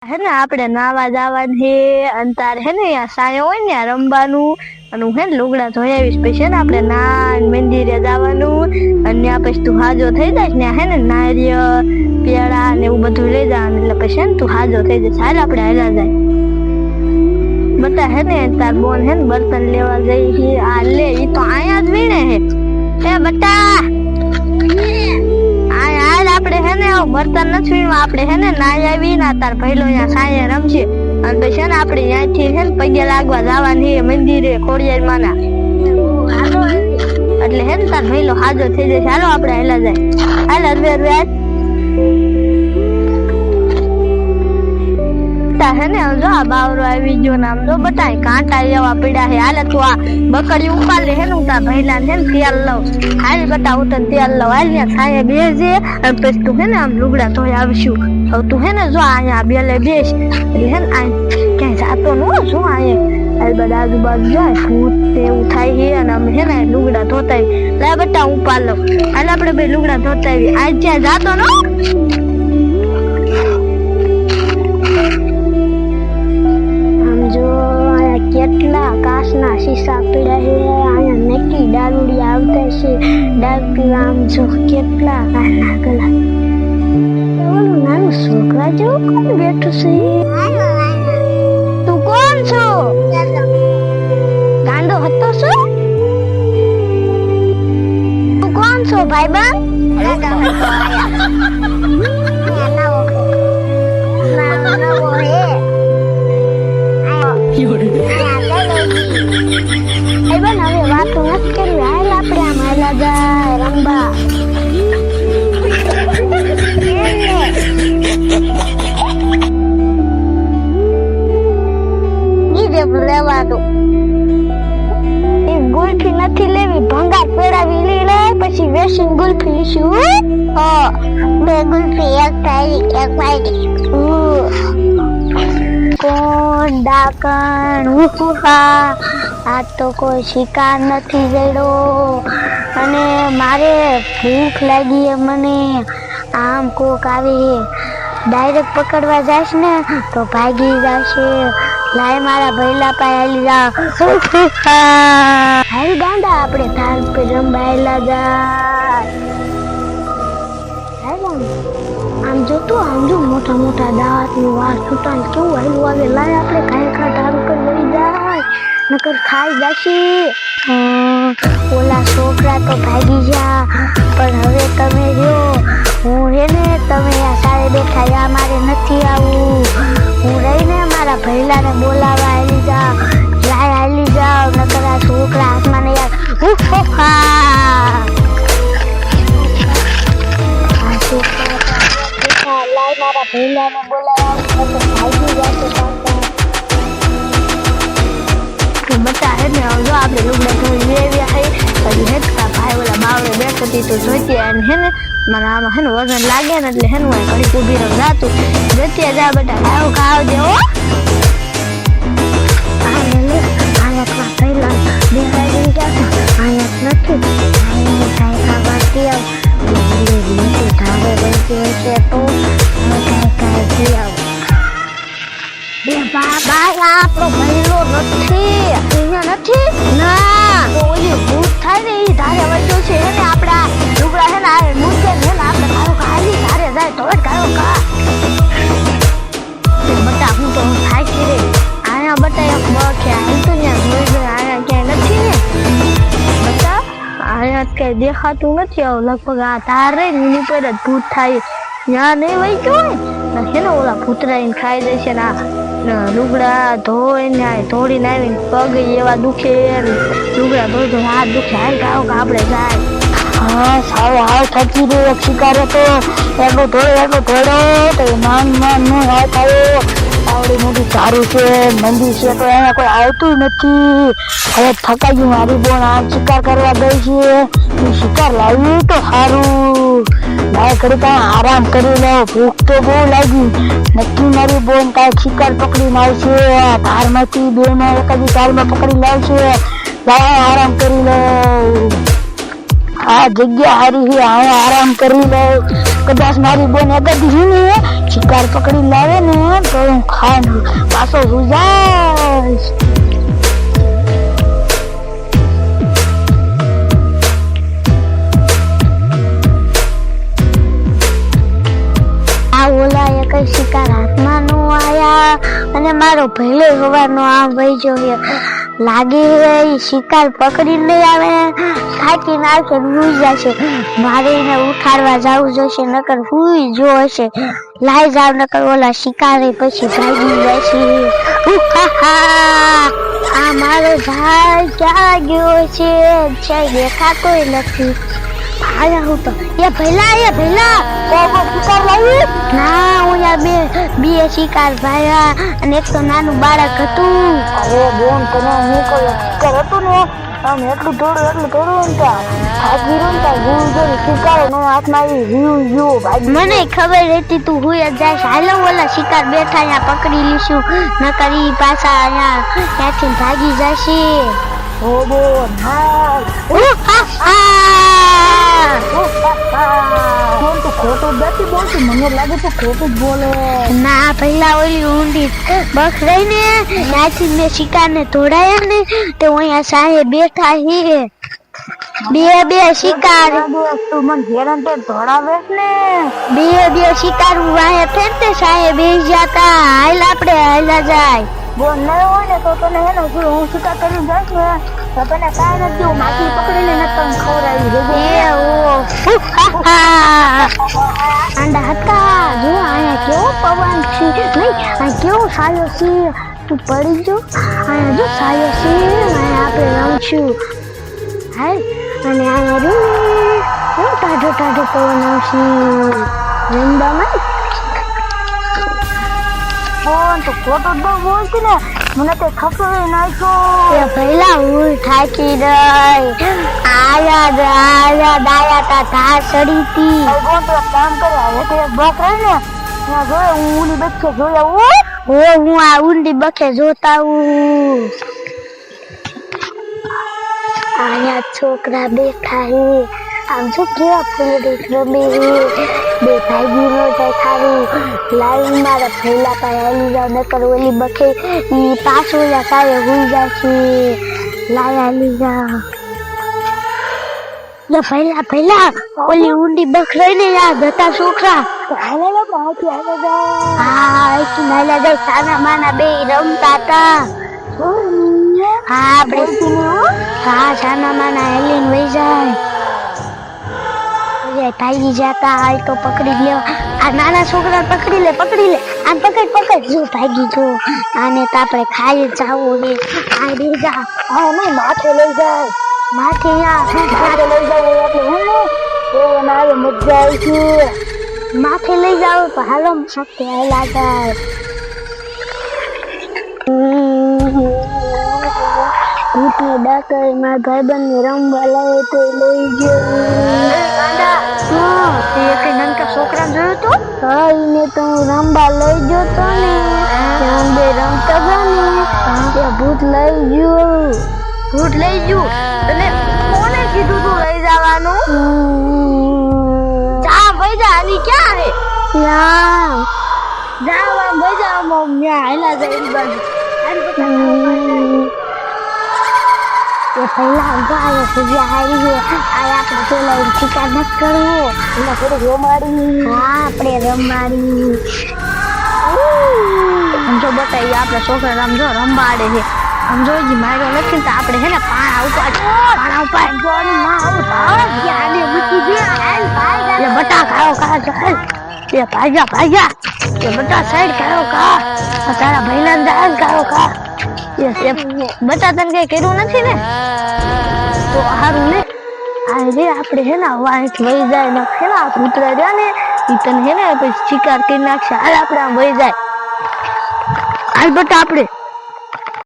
હે ને આપણે નાવા જવાનું છે અને તાર હે ને આ સાયો હોય ને રમવાનું અને હું હે ને લુગડા ધોઈ આવીશ પછી ને આપણે ના મંદિરે જવાનું અને ત્યાં પછી તું હાજો થઈ જાય ને હે ને નારિયેળ પેડા ને એવું બધું લઈ જવાનું એટલે પછી ને તું હાજો થઈ જાય ચાલ આપણે હાલા જાય બતા હે ને તાર બોન હે ને બર્તન લેવા જઈ આ લે ઈ તો આયા જ વીણે હે બટા આપણે હે ને બર્તન નથી વીણવા આપણે હે ને નાઈ આવી ના તાર પહેલો અહીંયા સાંજે રમશે અને પછી ને આપણે ત્યાંથી હે ને પગે લાગવા જવાની મંદિરે ખોડિયાર માના એટલે હે ને તાર પહેલો હાજો થઈ જશે હાલો આપણે હેલા જાય હાલ અરવે હે ને જો આ બાવરો આવી ગયો ને આમ જો બતાય કાંટા એવા પીડા છે હાલે તું આ બકરી ઉપાડ લે હે ને તાર ભૈલા ને તેલ લઉં હાલ બતા હું તને તેલ લઉં હાલ ને ખાય બેસજે અને પછી તું હે ને આમ લુગડા ધોઈ આવશું હવે તું હે ને જો અહીંયા બેલે બેસ એટલે હે ને આ ક્યાંય જાતો ન શું અહીંયા હાલ બધા આજુબાજુ જાય ભૂત ને એવું થાય છે અને અમે હે ને લુગડા ધોતા લે બટા હું ઉપાડ લઉં હાલ આપણે બે લુગડા ધોતા આવી આજ જ્યાં જાતો ન કેટલા કાચના શીશા પડ્યા છે અહીંયા નક્કી દારૂડી આવતા છે દારૂ પીવા આમ જો કેટલા કાના ગલા નાનું છોકરા જેવું કોણ બેઠું છે તું કોણ છો ગાંડો હતો છો તું કોણ છો ભાઈબંધ હવે વાતો નથી કરવી હાલ આપણે આમ હાલા જાય રંબા લેવાનું ગુલ્ફી નથી લેવી ભંગાર પેડાવી લઈ લે પછી વેસન ગુલ્ફી લીશું બે ગુલ્ફી એક થાળી એક પાડી કોણ ડાકણ આ તો કોઈ શિકાર નથી જડ્યો અને મારે ભૂખ લાગી મને આમ કોક આવી ડાયરેક્ટ પકડવા જઈશ ને તો ભાગી જશે લાય મારા ભૈલા પાસે હાલી જા હાલ ગાંડા આપણે થાળ પર રમવા હાલા જાય આમ જોતું આમ જો મોટા મોટા દાંત નું વાર છૂટા કેવું હાલું આવે લાય આપણે ખાઈ ઢાલ પર લઈ જાય નકર ખાઈ જશી ઓલા છોકરા તો ભાગી જા પણ હવે તમે જો હું હે ને તમે આ સારે બેઠા મારે નથી આવું હું રહીને મારા ભૈલાને બોલાવા હાલી જા લાય હાલી જાવ નકર આ છોકરા હાથમાં ને યાર આ છોકરા લાય મારા ભૈલાને બોલાવા ભાગી જશે બતા હે ને જો આપણે લુગડા ધોઈ લેવ્યા હે પછી હેતકા ભાઈ ઓલા બાવડે બેઠો હતી તો જોઈતી અને હે ને મારા આમાં હે ને વજન લાગે ને એટલે હે ને ઘડી ઊભી રહી જાતું જતી જા બેટા ખાવ ખાવ દે હો આયા પહેલા દેખાઈ ગયા આયા નથી આયા ખાઈ ખાવાતી આવ ધારે બેસી છે તો ખાઈ આવ બે બાબા આપણો ભૈલો નથી અહીંયા નથી ના ઓલી ભૂત થાય ને ઈ ધારે વળ્યો છે ને આપડા લુગડા છે ને આ મૂકે ને આપણે કારો ખાલી ધારે જાય તો કારો કા બટા હું તો થાકી રે આયા બટા એક બકે હાલ તો ત્યાં જોઈ જોઈ આયા ક્યાંય નથી ને બટા આયા કઈ દેખાતું નથી આવ લગભગ આ તારે નીની પર જ ભૂત થાય ત્યાં નહીં વહી ગયો ને હે ને ઓલા ભૂતરાઈને ખાઈ જશે ને લુગડા ધોઈને ધોડીને આવીને પગ એવા દુખે લુગડા ધોઈ હાથ દુખે હાલ ગાવ આપણે જાય હા સાવ હાવ થકી રહ્યો શિકાર હતો એનો ધોડો તો માન નું હાથ આવ્યો આવડી મોટી સારું છે મંદિર છે તો એને કોઈ આવતું નથી હવે થકાઈ ગયું મારી બોન આ શિકાર કરવા ગઈ છે શિકાર લાવ્યું તો સારું ભાઈ ઘડી કાંઈ આરામ કરી લો ભૂખ તો બહુ લાગી નક્કી મારી બોન કાંઈ શિકાર પકડીને આવશે ધારમાંથી બેમાં એકાદી ધારમાં પકડી લાવશે આરામ કરી લો આ જગ્યા હારી છે આરામ કરી લો કદાચ મારી બોન એકાદી શિકાર પકડી લાવે ને તો પાછો રૂજાશ. આ ઓલા કઈ શિકાર હાથમાં નો આયા અને મારો ભલે હવાનો આમ વહી ગયો. લાગે શિકાર પકડી લઈ આવે, થાકી નાખે રૂઈ જશે. મારે એને ઉઠાડવા જવું જોશે, નકર હુઈ જો હશે. લાઈ જાવ, નકર ઓલા શિકારે પછી ભાગી જશે. આ મારો ભાઈ ક્યાં ગયો છે? દેખાતો નથી. આયા હું તો એ ભઈલા કોકો શિકાર લાવી ના. હું બે શિકાર ભાયા અને એક તો નાનું બાળક હતું. અરે બોન, તને હું કોઈ શિકાર હતું ને, આમ એટલું થોડું ને ભાગી રહ્યું ને ગુરુ જો શિકારો નો હાથમાં આવી રહ્યું ગયો ભાઈ. મને ખબર હતી તું હુઈ જ જાય. હાલો ઓલા શિકાર બેઠા અહીંયા પકડી લીશું, નકર ઈ પાછા અહીંયા ત્યાંથી ભાગી જશે. ઓ બોન હા બોન, તું ખોટું નથી બોલતી. મને લાગે તું ખોટું જ બોલે. ના પહેલા ઓલી ઊંડી બખ રહી ને ત્યાંથી મેં શિકાર ને ધોડાયા ને તો અહીંયા સાહે બેઠા હે બે શિકાર. તું મને હેરાન તે ધોડાવે ને. બે શિકાર વાહે ફેરતે સાહે બેસી જતા. હાલ આપણે હાલા જાય. બોન નહીં હોય ને તો તને હે ને હું શિકાર કરી જઈશ ને તો તને કાંઈ નથી. હું માછી પકડીને ને તને ખવડાવી આંડા હતા. જો અહીંયા કેવો પવન છે, નહીં આ કેવો સાયો છે. તું પડી જો અહીંયા જો સાયો છે. અહીંયા આપણે રમશું. હાય અને અહીંયા જો ટાઢો પવન આવશે રમવામાં. બોન તું ખોટું જ બોલતી ને, મને કઈ ખબર નાખ્યો. એ પહેલા હું થાકી ગઈ. આયા તા ધાર ચડી હતી. બોન તો કામ કરે, એક બક રહી ને ત્યાં જોયે હું ઊંડી બચ્ચે જોયા. હું આ ઊંડી બખે જોતા હું. આયા છોકરા બેઠા હે. આમ જો કેવા ફૂલ રમે બે ભાગી નો જાય ખારું. લાઈન મારા ફેલા પાસે આવી જાવ, નકર ઓલી બખે ઈ પાછો ઓલા સારે હોઈ જશે. લાય આવી જાવ. પહેલા ઓલી ઊંડી બખ રહી ને યાર હતા છોકરા. હા નાલા જાય સાના માના બે રમતા હતા. હા આપણે સાના માના હેલીન વહી જાય. ભાગી જતા. હાલ તો પકડી લેવા. આ નાના છોકરા પકડી લે આમ પકડ જો ભાગી જો. આને તો આપણે ખાઈ જાવું હે. આ રે જા. હા નહીં માથે લઈ જાય. માથે લઈ જાય એટલે હું ને આવે મજા આવી છે. માથે લઈ જાવ તો હાલો સાથે હાલા જાય. ભૂતને ડાકર મારા ભાઈબંધ ને રમવા લાવે તો લઈ ગયો. છોકરા જોયું તો એને તો હું રમવા લઈ ગયો તો ને ત્યાં બે રમતા હતા ને ત્યાં ભૂત લઈ ગયું. અને કોને કીધું તું લઈ જવાનું? જા ભાઈ જા. આની ક્યાં હે? જા ભાઈ જા. મમ્મી હાલા જાય એની બાજુ. એ પહેલા ગાયો સુધી હારી ગયો. આ આપણે પેલા શિકાર ન કરવો. એના થોડુંક રમાડી. હા આપણે રમાડી. સમજો બતાવી આપણે છોકરા રમજો રંબાડે છે. સમજો જી માર્યો નથી તો આપણે હે ને પાણા ઉપાડ બટા ખાયો ખા. એ ભાગ્યા એ બટા સાઈડ ખાયો ખા. તારા ભાઈલા દાલ ખાયો ખા. બટા તને કઈ કર્યું નથી ને તો સારું ને. આ રે આપણે હે ને વાંચ વહી જાય ને હે ને કૂતરા રહ્યા ને ઈ તને હે ને પછી શિકાર કરી નાખશે. હાલ આપણે આમ વહી જાય. હાલ બટા આપણે